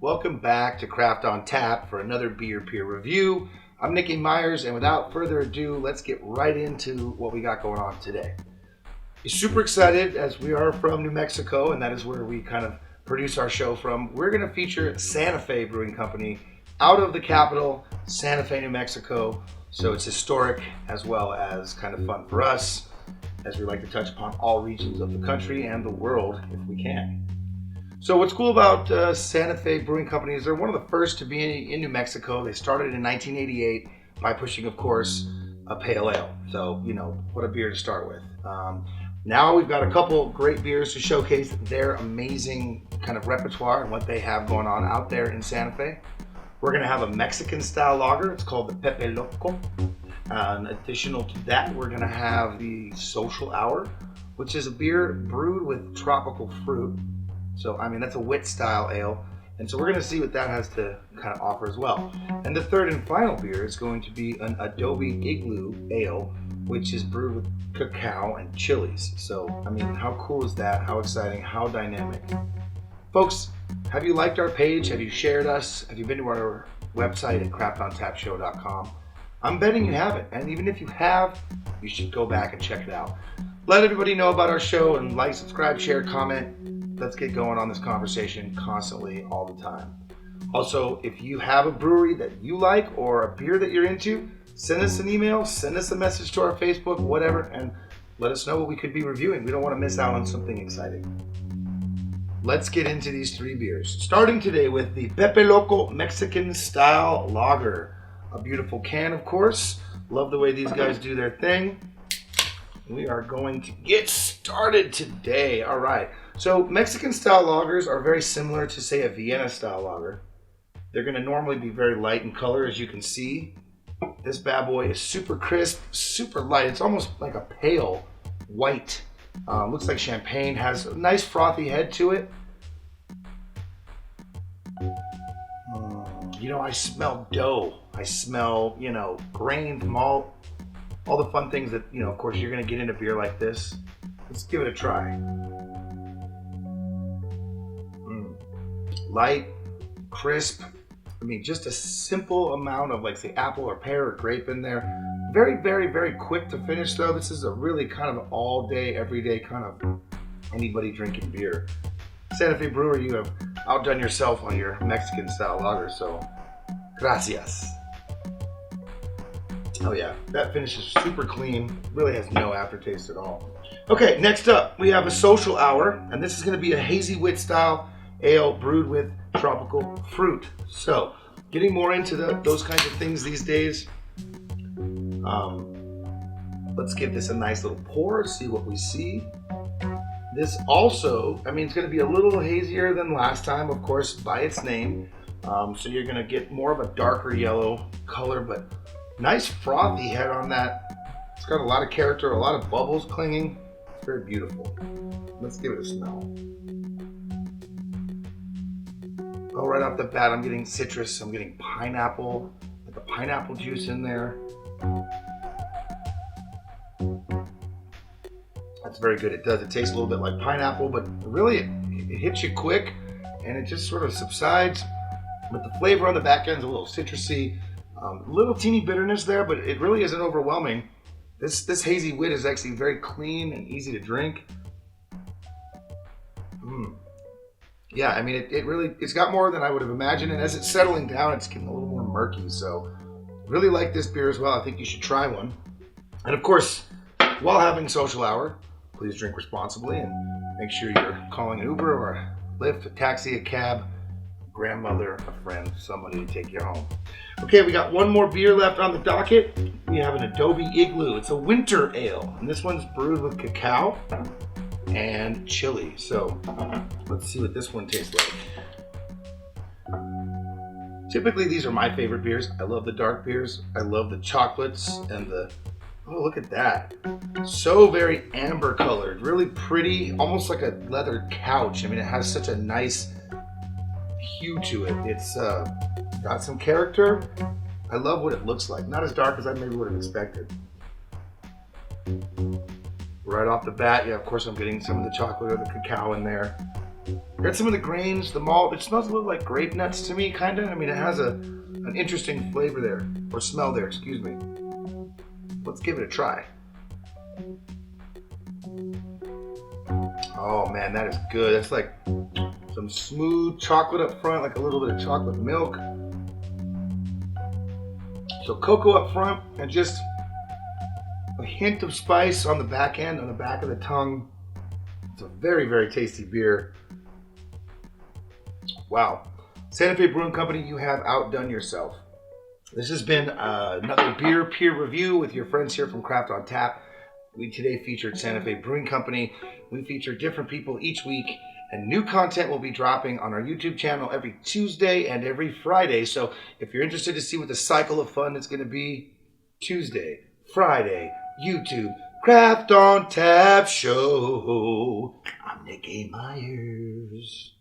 Welcome back to Craft on Tap for another beer peer review. I'm Nicky Myers, and without further ado, let's get right into what we got going on today. We're super excited as we are from New Mexico, and that is where we kind of produce our show from. We're going to feature Santa Fe Brewing Company out of the capital, Santa Fe, New Mexico. So it's historic as well as kind of fun for us, as we like to touch upon all regions of the country and the world if we can. So what's cool about Santa Fe Brewing Company is they're one of the first to be in New Mexico. They started in 1988 by pushing, of course, a pale ale. So, you know, what a beer to start with. Now we've got a couple great beers to showcase their amazing kind of repertoire and what they have going on out there in Santa Fe. We're going to have a Mexican style lager. It's called the Pepe Loco. Additional to that, we're going to have the Social Hour, which is a beer brewed with tropical fruit. So, I mean, that's a wit-style ale. And so we're going to see what that has to kind of offer as well. And the third and final beer is going to be an Adobe Igloo ale, which is brewed with cacao and chiles. So, I mean, how cool is that? How exciting? How dynamic? Folks, have you liked our page? Have you shared us? Have you been to our website at craftontapshow.com? I'm betting you haven't. And even if you have, you should go back and check it out. Let everybody know about our show and like, subscribe, share, comment. Let's get going on this conversation constantly, all the time. Also, if you have a brewery that you like or a beer that you're into, send us an email, send us a message to our Facebook, whatever, and let us know what we could be reviewing. We don't want to miss out on something exciting. Let's get into these three beers. Starting today with the Pepe Loco Mexican Style Lager. A beautiful can, of course. Love the way these guys do their thing. We are going to get started today. All right. So Mexican style lagers are very similar to, say, a Vienna style lager. They're going to normally be very light in color, as you can see. This bad boy is super crisp, super light. It's almost like a pale white. Looks like champagne. Has a nice frothy head to it. You know, I smell dough. I smell, you know, grained malt. All the fun things that, you know, of course, you're going to get in a beer like this. Let's give it a try. Light, crisp. I mean, just a simple amount of, like, say, apple or pear or grape in there. Very, very, very quick to finish, though. This is a really kind of all day, everyday kind of anybody drinking beer. Santa Fe Brewery, you have outdone yourself on your Mexican style lager, so gracias. Oh yeah, that finish is super clean. Really has no aftertaste at all. Okay, next up we have a Social Hour, and this is going to be a hazy wit style ale brewed with tropical fruit. So, getting more into those kinds of things these days. Let's give this a nice little pour, see what we see. This also, I mean, it's going to be a little hazier than last time, of course, by its name. So you're going to get more of a darker yellow color, but nice frothy head on that. It's got a lot of character, a lot of bubbles clinging. It's very beautiful. Let's give it a smell. Oh, right off the bat, I'm getting citrus. I'm getting pineapple, like a pineapple juice in there. That's very good. It does. It tastes a little bit like pineapple, but really it hits you quick and it just sort of subsides. But the flavor on the back end is a little citrusy. Little teeny bitterness there, but it really isn't overwhelming. This hazy wit is actually very clean and easy to drink. Yeah, I mean, it's got more than I would have imagined, and as it's settling down, it's getting a little more murky. So, really like this beer as well. I think you should try one. And of course, while having Social Hour, please drink responsibly and make sure you're calling an Uber or a Lyft, a taxi, a cab, grandmother, a friend, somebody to take you home. Okay, we got one more beer left on the docket. We have an Adobe Igloo. It's a winter ale, and this one's brewed with cacao and chili. So let's see what this one tastes like. Typically, these are my favorite beers. I love the dark beers. I love the chocolates and the, oh, look at that. So very amber colored, really pretty, almost like a leather couch. I mean, it has such a nice hue to it. It's got some character. I love what it looks like. Not as dark as I maybe would have expected. Right off the bat, yeah, of course I'm getting some of the chocolate or the cacao in there. Got some of the grains, the malt. It smells a little like grape nuts to me, kind of. I mean, it has an interesting flavor there, or smell there, excuse me. Let's give it a try. Oh man, that is good. That's like some smooth chocolate up front, like a little bit of chocolate milk. So cocoa up front and just a hint of spice on the back end, on the back of the tongue. It's a very, very tasty beer. Wow. Santa Fe Brewing Company, you have outdone yourself. This has been another beer peer review with your friends here from Craft on Tap. We today featured Santa Fe Brewing Company. We feature different people each week, and new content will be dropping on our YouTube channel every Tuesday and every Friday. So if you're interested to see what the cycle of fun is going to be, Tuesday, Friday, YouTube, Craft on Tap show. I'm Nick A. Myers.